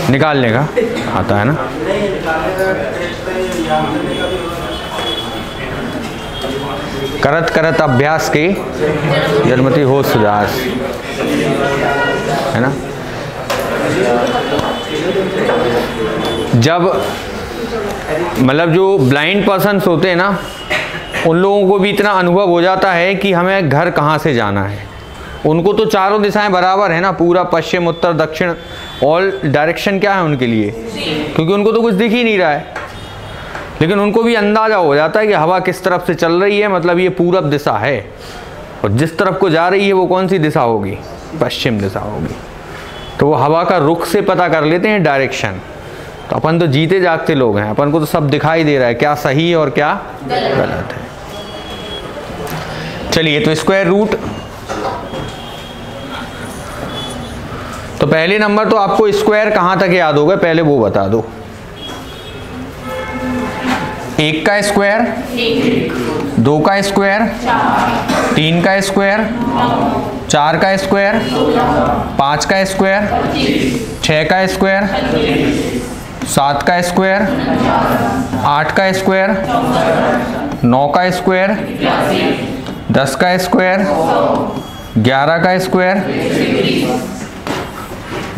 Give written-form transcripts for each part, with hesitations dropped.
निकालने का आता है ना। करत करत अभ्यास के जन्मति हो सुदास, है ना। जब मतलब जो ब्लाइंड पर्सन्स होते हैं ना, उन लोगों को भी इतना अनुभव हो जाता है कि हमें घर कहाँ से जाना है। उनको तो चारों दिशाएं बराबर है ना, पूरा पश्चिम उत्तर दक्षिण, ऑल डायरेक्शन क्या है उनके लिए, क्योंकि उनको तो कुछ दिख ही नहीं रहा है। लेकिन उनको भी अंदाज़ा हो जाता है कि हवा किस तरफ से चल रही है, मतलब ये पूरब दिशा है, और जिस तरफ को जा रही है वो कौन सी दिशा होगी, पश्चिम दिशा होगी। तो वो हवा का रुख से पता कर लेते हैं डायरेक्शन। तो अपन तो जीते जागते लोग हैं, अपन को तो सब दिखाई दे रहा है क्या सही है और क्या गलत है। चलिए, तो स्क्वायर रूट, तो पहले नंबर तो आपको स्क्वायर कहाँ तक याद होगा पहले वो बता दो। 1 का स्क्वायर, 2 का स्क्वायर, 3 का स्क्वायर, 4 का स्क्वायर, 5 का स्क्वायर, 6 का स्क्वायर, 7 का स्क्वायर, 8 का स्क्वायर, 9 का स्क्वायर, 10 का स्क्वायर, 11 का स्क्वायर,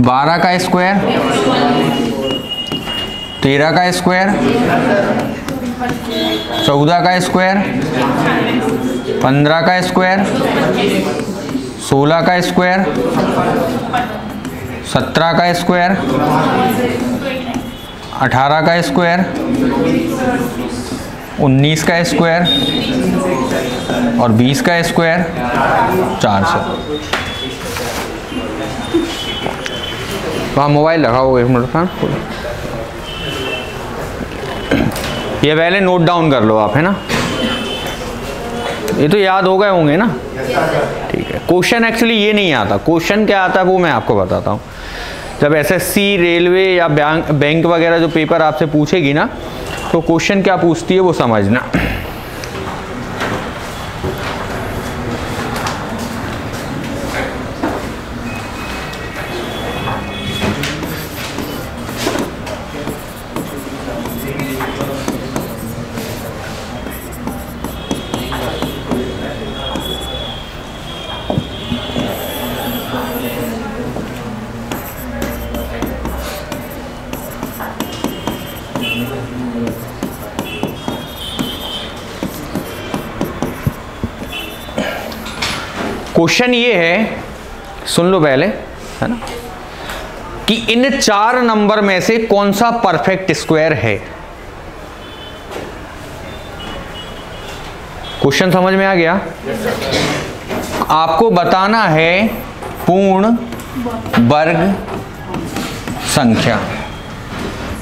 12 का स्क्वायर, 13 का स्क्वायर, 14 का स्क्वायर, 15 का स्क्वायर, 16 का स्क्वायर, 17 का स्क्वायर, 18 का स्क्वायर, 19 का स्क्वायर और 20 का स्क्वायर 400। वहाँ मोबाइल रखा होगा, 1 मिनट का, ये पहले नोट डाउन कर लो आप, है ना। ये तो याद हो गए होंगे ना, ठीक है। क्वेश्चन एक्चुअली ये नहीं आता, क्वेश्चन क्या आता है वो मैं आपको बताता हूँ। जब एसएससी, रेलवे या बैंक वगैरह जो पेपर आपसे पूछेगी ना, तो क्वेश्चन क्या पूछती है वो समझना। क्वेश्चन ये है, सुन लो पहले, है ना, कि इन 4 नंबर में से कौन सा परफेक्ट स्क्वायर है। क्वेश्चन समझ में आ गया? आपको बताना है पूर्ण वर्ग संख्या।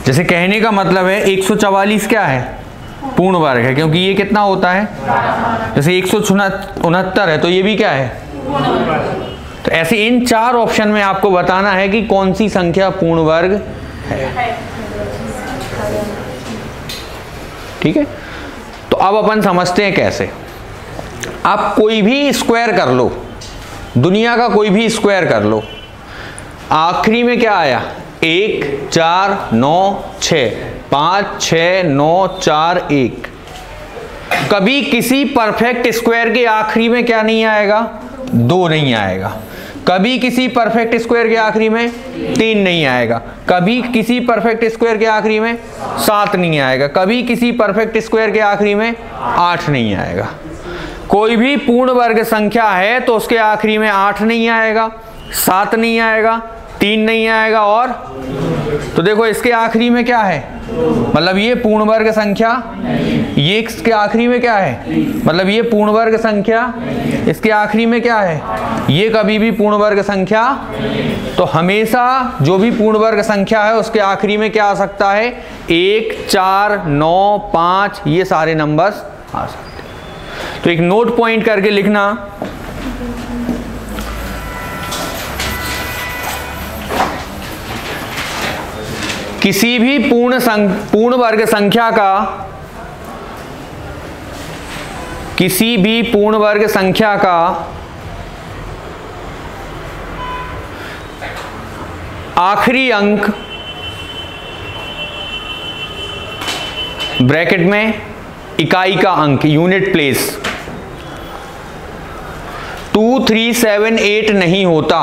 जैसे कहने का मतलब है 144 क्या है, पूर्ण वर्ग है, क्योंकि ये कितना होता है, जैसे 169 है तो ये भी क्या है। तो ऐसे इन 4 ऑप्शन में आपको बताना है कि कौन सी संख्या पूर्ण वर्ग है। ठीक है, तो अब अपन समझते हैं कैसे। आप कोई भी स्क्वायर कर लो, दुनिया का कोई भी स्क्वायर कर लो, आखिरी में क्या आया, 1 4 9 6 5 6 9 4 1। कभी किसी परफेक्ट स्क्वायर के आखिरी में क्या नहीं आएगा, 2 नहीं आएगा। कभी किसी परफेक्ट स्क्वायर के आखिरी में 3 नहीं आएगा। कभी किसी परफेक्ट स्क्वायर के आखिरी में 7 नहीं आएगा। कभी किसी परफेक्ट स्क्वायर के आखिरी में 8 नहीं आएगा। कोई भी पूर्ण वर्ग संख्या है तो उसके आखिरी में 8 नहीं आएगा, 7 नहीं आएगा, 3 नहीं आएगा, और तो देखो इसके आखिरी में क्या है, मतलब ये पूर्ण वर्ग संख्या, ये इसके आखिरी में क्या है, मतलब ये पूर्ण वर्ग संख्या, इसके आखिरी में क्या है, ये कभी भी पूर्ण वर्ग संख्या। तो हमेशा जो भी पूर्ण वर्ग संख्या है उसके आखिरी में क्या आ सकता है, 1 4 9 5, ये सारे नंबर्स आ सकते हैं। तो एक नोट पॉइंट करके लिखना, किसी भी पूर्ण वर्ग संख्या का, किसी भी पूर्ण वर्ग संख्या का आखिरी अंक ब्रैकेट में इकाई का अंक, यूनिट प्लेस 2, 3, 7, 8 नहीं होता।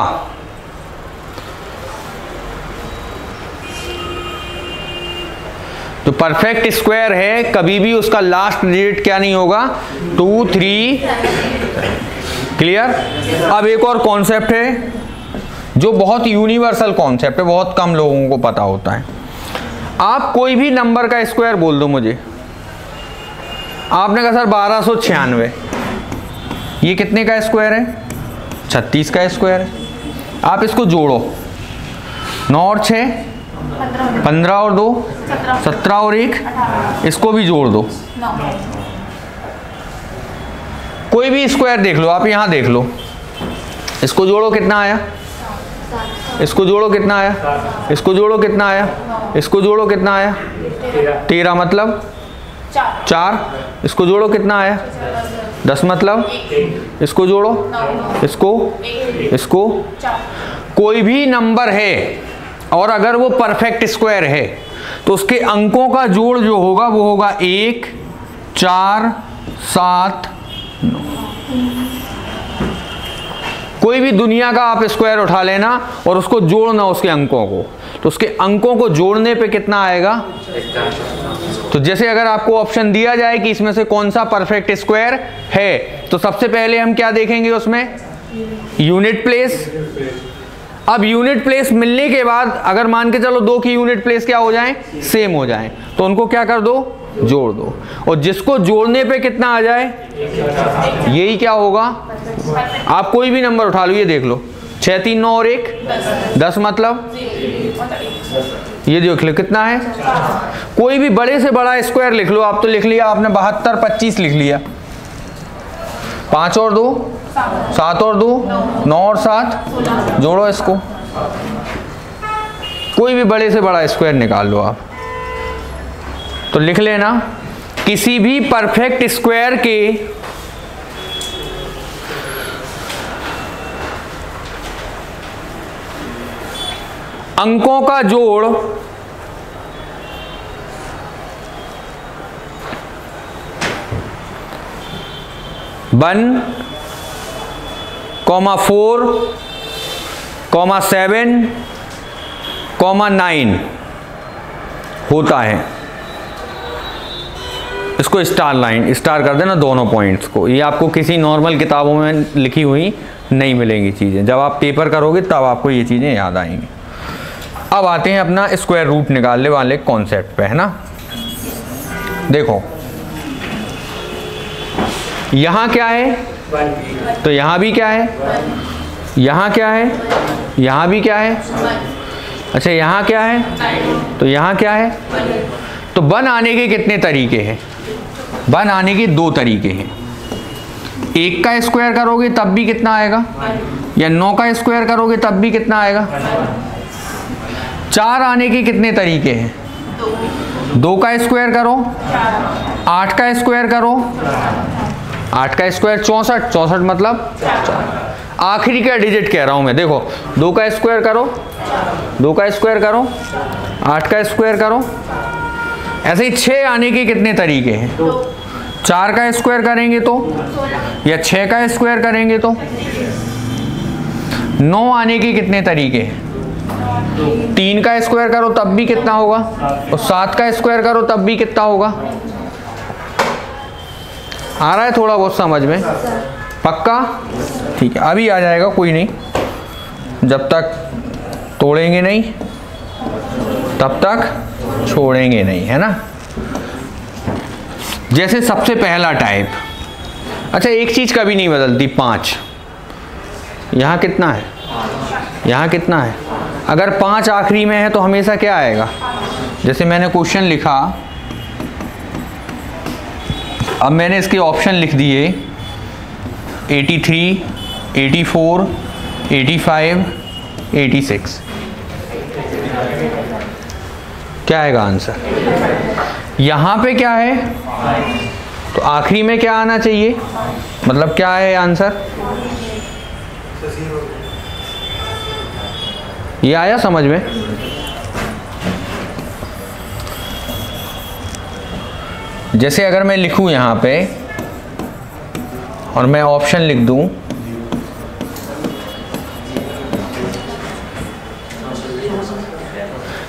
तो परफेक्ट स्क्वायर है, कभी भी उसका लास्ट डिजिट क्या नहीं होगा, 2, 3। क्लियर। अब एक और कॉन्सेप्ट है जो बहुत यूनिवर्सल कॉन्सेप्ट है, बहुत कम लोगों को पता होता है। आप कोई भी नंबर का स्क्वायर बोल दो मुझे। आपने कहा सर 1296, ये कितने का स्क्वायर है, 36 का स्क्वायर है। आप इसको जोड़ो, 9 और 6 15 और 2 17 और 1, इसको भी जोड़ दो। कोई भी स्क्वायर देख लो, आप यहां देख लो, इसको जोड़ो कितना आया, इसको जोड़ो कितना आया, इसको जोड़ो कितना आया, इसको जोड़ो कितना आया, 13 मतलब 4, इसको जोड़ो कितना आया, 10 मतलब, इसको जोड़ो, इसको कोई भी नंबर है और अगर वो परफेक्ट स्क्वायर है तो उसके अंकों का जोड़ जो होगा वो होगा 1, 4, 7, 9। कोई भी दुनिया का आप स्क्वायर उठा लेना और उसको जोड़ना उसके अंकों को, तो उसके अंकों को जोड़ने पे कितना आएगा। तो जैसे अगर आपको ऑप्शन दिया जाए कि इसमें से कौन सा परफेक्ट स्क्वायर है, तो सबसे पहले हम क्या देखेंगे उसमें, यूनिट प्लेस। अब यूनिट प्लेस मिलने के बाद अगर मान के चलो 2 की यूनिट प्लेस क्या हो जाए, सेम हो जाए, तो उनको क्या कर दो, जोड़ दो। और जिसको जोड़ने पे कितना आ जाए, यही क्या होगा। आप कोई भी नंबर उठा लो, ये देख लो, 6, 3, 9 और 1 10 मतलब, ये देख लो कितना है। कोई भी बड़े से बड़ा स्क्वायर लिख लो, आप तो लिख लिया आपने 72, 25 लिख लिया, 5 और 2 7 और 2 9 और 7, जोड़ो इसको। कोई भी बड़े से बड़ा स्क्वायर निकाल लो आप, तो लिख लेना किसी भी परफेक्ट स्क्वायर के अंकों का जोड़ 1, 4, 7, 9 होता है। इसको स्टार लाइन, स्टार कर देना दोनों पॉइंट्स को। ये आपको किसी नॉर्मल किताबों में लिखी हुई नहीं मिलेंगी चीज़ें, जब आप पेपर करोगे तब आपको ये चीज़ें याद आएंगी। अब आते हैं अपना स्क्वायर रूट निकालने वाले कॉन्सेप्ट पे, है ना। देखो यहाँ क्या है, तो यहाँ भी क्या है, यहाँ क्या है, यहाँ भी क्या है, अच्छा यहाँ क्या है, तो यहाँ क्या है। तो 1 आने के कितने तरीके हैं, 1 आने के 2 तरीके हैं। 1 का स्क्वायर करोगे तब भी कितना आएगा, या 9 का स्क्वायर करोगे तब भी कितना आएगा। 4 आने के कितने तरीके हैं, 2 का स्क्वायर करो, 8 का स्क्वायर करो, 8 का स्क्वायर 64, 64 मतलब 4। आखिरी का डिजिट कह रहा हूं मैं, देखो 2 का स्क्वायर करो, 2 का स्क्वायर करो, 8 का स्क्वायर करो। ऐसे ही 6 आने के कितने तरीके हैं, 4 का स्क्वायर करेंगे तो, या 6 का स्क्वायर करेंगे तो। 9 आने के कितने तरीके हैं, 3 का स्क्वायर करो तब भी कितना होगा, और 7 का स्क्वायर करो तब भी कितना होगा। आ रहा है थोड़ा बहुत समझ में, पक्का, ठीक है। अभी आ जाएगा, कोई नहीं, जब तक तोड़ेंगे नहीं तब तक छोड़ेंगे नहीं, है ना। जैसे सबसे पहला टाइप, अच्छा एक चीज कभी नहीं बदलती, 5। यहाँ कितना है, यहाँ कितना है। अगर 5 आखिरी में है तो हमेशा क्या आएगा, जैसे मैंने क्वेश्चन लिखा, अब मैंने इसके ऑप्शन लिख दिए 83, 84, 85, 86। क्या आएगा आंसर। यहाँ पे क्या है, तो आखिरी में क्या आना चाहिए, मतलब क्या है आंसर। ये आया समझ में? जैसे अगर मैं लिखूं यहाँ पे और मैं ऑप्शन लिख दूं,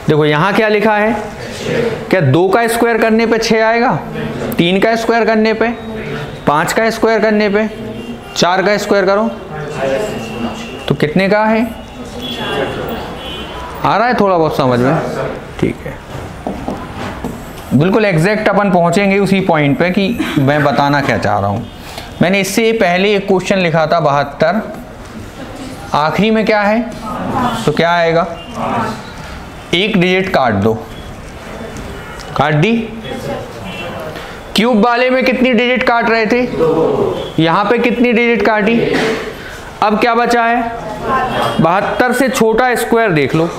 देखो यहाँ क्या लिखा है, क्या 2 का स्क्वायर करने पे 6 आएगा, 3 का स्क्वायर करने पे, 5 का स्क्वायर करने पे, 4 का स्क्वायर करो तो कितने का है? आ रहा है थोड़ा बहुत समझ में? ठीक है, बिल्कुल एग्जैक्ट अपन पहुंचेंगे उसी पॉइंट पे कि मैं बताना क्या चाह रहा हूं। मैंने इससे पहले एक क्वेश्चन लिखा था 72, आखिरी में क्या है तो क्या आएगा, एक डिजिट काट दो, काट दी। क्यूब वाले में कितनी डिजिट काट रहे थे, यहां पे कितनी डिजिट काटी, अब क्या बचा है, 72 से छोटा स्क्वायर देख लो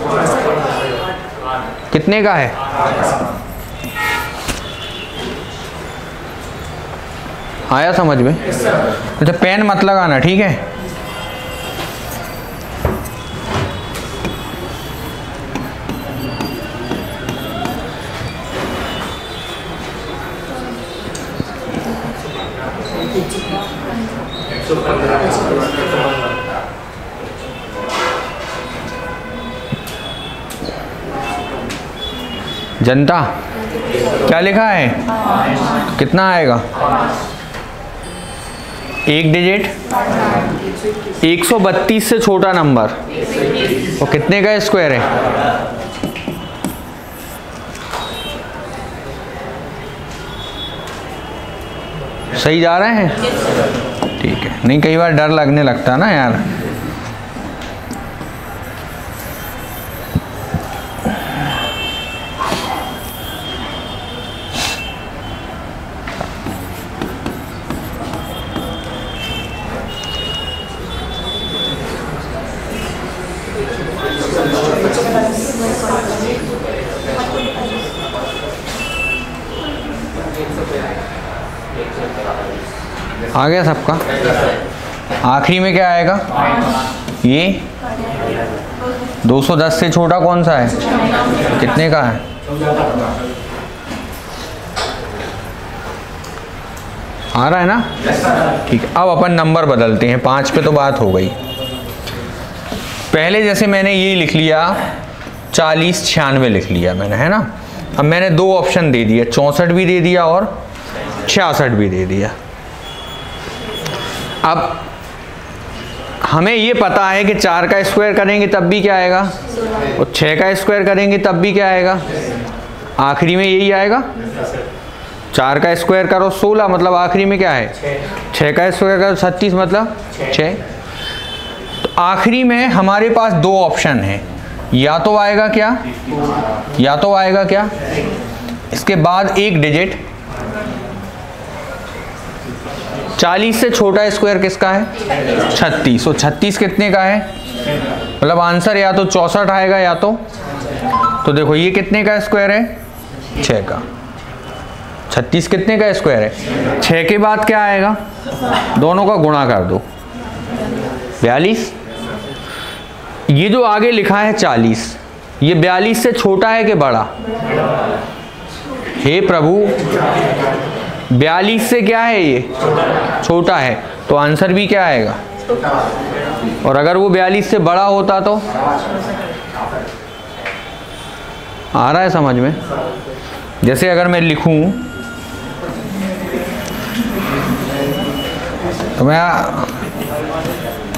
कितने का है। आया समझ में? अच्छा पेन मत लगाना, ठीक है? जनता क्या लिखा है, कितना आएगा, एक डिजिट, 132 से छोटा नंबर और कितने का स्क्वायर है, सही जा रहे हैं? ठीक है, नहीं कई बार डर लगने लगता ना यार। आ गया सबका? आखिरी में क्या आएगा, ये 210 से छोटा कौन सा है, कितने का है, आ रहा है ना? ठीक है, अब अपन नंबर बदलते हैं, 5 पे तो बात हो गई। पहले जैसे मैंने ये लिख लिया 40 96 लिख लिया मैंने, है ना? अब मैंने 2 ऑप्शन दे दिए, 64 भी दे दिया और 66 भी दे दिया। अब हमें ये पता है कि 4 का स्क्वायर करेंगे तब भी क्या आएगा, और 6 का स्क्वायर करेंगे तब भी क्या आएगा, आखिरी में यही आएगा। 4 का स्क्वायर करो 16, मतलब आखिरी में क्या है, 6 का स्क्वायर करो 36, मतलब 6। तो आखिरी में हमारे पास 2 ऑप्शन हैं, या तो आएगा क्या, या तो आएगा क्या, इसके बाद एक डिजिट, 40 से छोटा स्क्वायर किसका है, 36, और 36 कितने का है, मतलब आंसर या तो 64 आएगा या तो देखो ये कितने का स्क्वायर है, 6 का। 36 कितने का स्क्वायर है, 6 के बाद क्या आएगा, दोनों का गुणा कर दो, 42। ये जो आगे लिखा है 40, ये 42 से छोटा है कि बड़ा, हे प्रभु 42 से क्या है, ये छोटा है, तो आंसर भी क्या आएगा, और अगर वो 42 से बड़ा होता तो, आ रहा है समझ में? जैसे अगर मैं लिखूं तो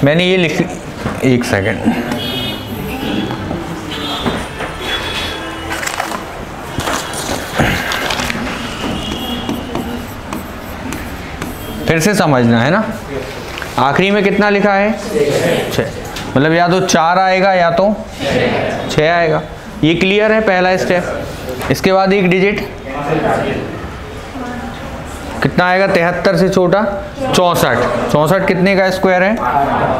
मैंने ये लिख, एक सेकंड, फिर से समझना है ना। आखिरी में कितना लिखा है, 6, मतलब या तो 4 आएगा या तो 6 आएगा। ये क्लियर है पहला स्टेप। इसके बाद एक डिजिट कितना आएगा, 73 से छोटा 64, 64 कितने का स्क्वायर है,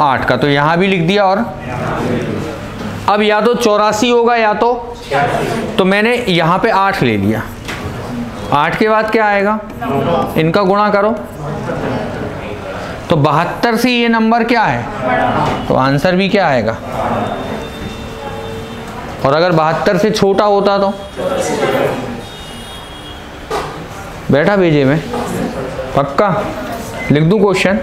8 का, तो यहाँ भी लिख दिया। और अब या तो 84 होगा या तो मैंने यहाँ पे 8 ले लिया। 8 के बाद क्या आएगा, इनका गुणा करो, तो 72 से ये नंबर क्या है, तो आंसर भी क्या आएगा, और अगर 72 से छोटा होता तो बैठा भेजे में पक्का लिख दूं क्वेश्चन।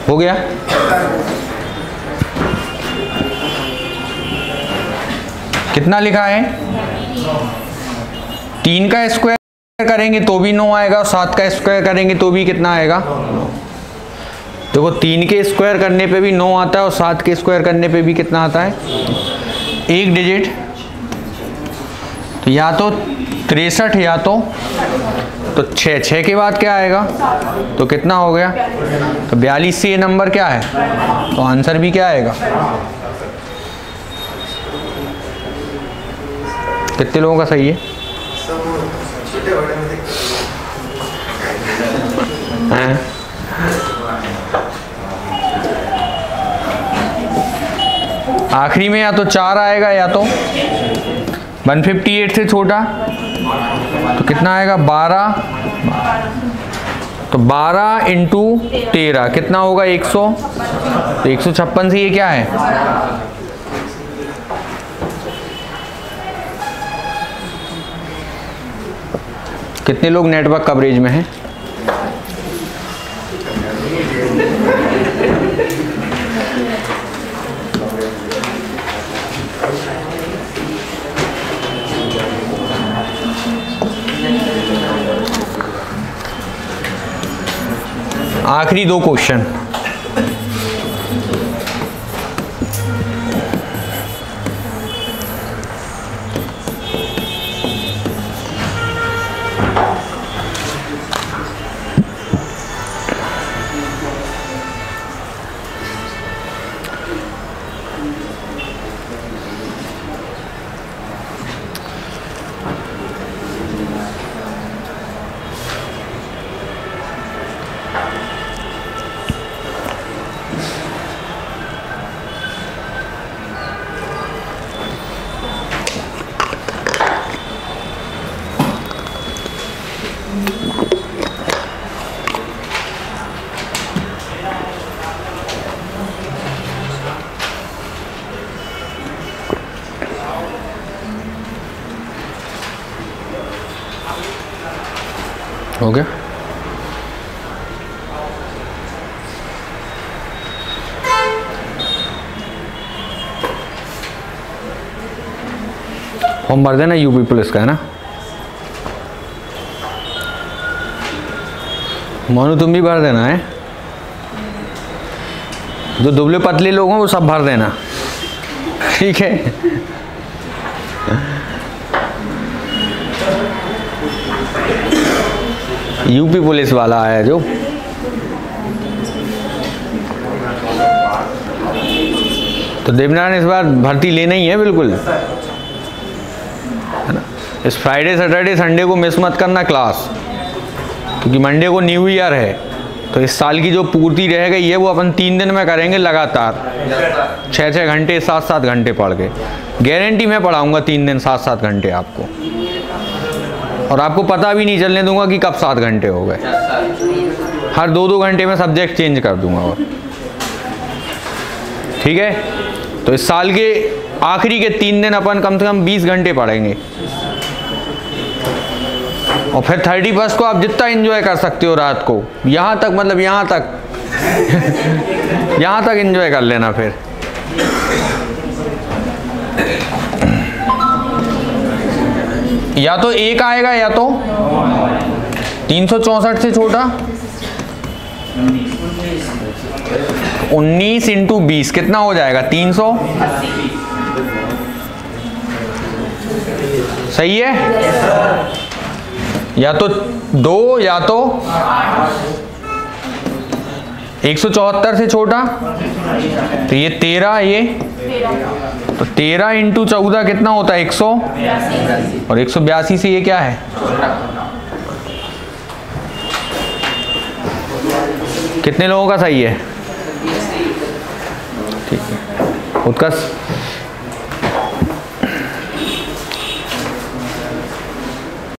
हो गया। कितना लिखा है? 3 का स्क्वायर करेंगे तो भी 9 आएगा और 7 का स्क्वायर करेंगे तो भी कितना आएगा? देखो 3 के स्क्वायर करने पे भी 9 आता है और 7 के स्क्वायर करने पे भी कितना आता है? एक डिजिट। तो या तो 63 या तो 6 के बाद क्या आएगा? तो कितना हो गया? तो 42 से ये नंबर क्या है? तो आंसर भी क्या आएगा? कितने लोगों का सही है? आखिरी में या तो 4 आएगा या तो 158 से छोटा, तो कितना आएगा? 12। तो 12 इंटू 13 कितना होगा? 100। तो 156 से ये क्या है? कितने लोग नेटवर्क कवरेज में हैं? आखिरी 2 क्वेश्चन। हो गया? फॉर्म भर देना यूपी पुलिस का, है ना? मोनू तुम भी भर देना है। जो दुबले पतले लोग हैं वो सब भर देना, ठीक है? यूपी पुलिस वाला आया जो तो देवनारायण इस बार भर्ती लेना ही है बिल्कुल, है ना। इस फ्राइडे सैटरडे संडे को मिस मत करना क्लास, क्योंकि मंडे को न्यू ईयर है। तो इस साल की जो पूर्ति रह गई है वो अपन 3 दिन में करेंगे लगातार, 6-6 घंटे 7-7 घंटे पढ़ के। गारंटी मैं पढ़ाऊँगा 3 दिन 7-7 घंटे आपको, और आपको पता भी नहीं चलने दूंगा कि कब 7 घंटे हो गए। हर 2-2 घंटे में सब्जेक्ट चेंज कर दूंगा। और ठीक है, तो इस साल के आखिरी के 3 दिन अपन कम से कम 20 घंटे पढ़ेंगे, और फिर 31 को आप जितना एंजॉय कर सकते हो रात को, यहाँ तक, मतलब यहाँ तक यहाँ तक एंजॉय कर लेना। फिर या तो 1 आएगा या तो 364 से छोटा। 19 इंटू 20 कितना हो जाएगा? 300। सही है? या तो 2 या तो 174 से छोटा, तो ये 13, ये तो 13 इंटू 14 कितना होता है? 100, और 182 से ये क्या है? कितने लोगों का सही है? ठीक है, खुद का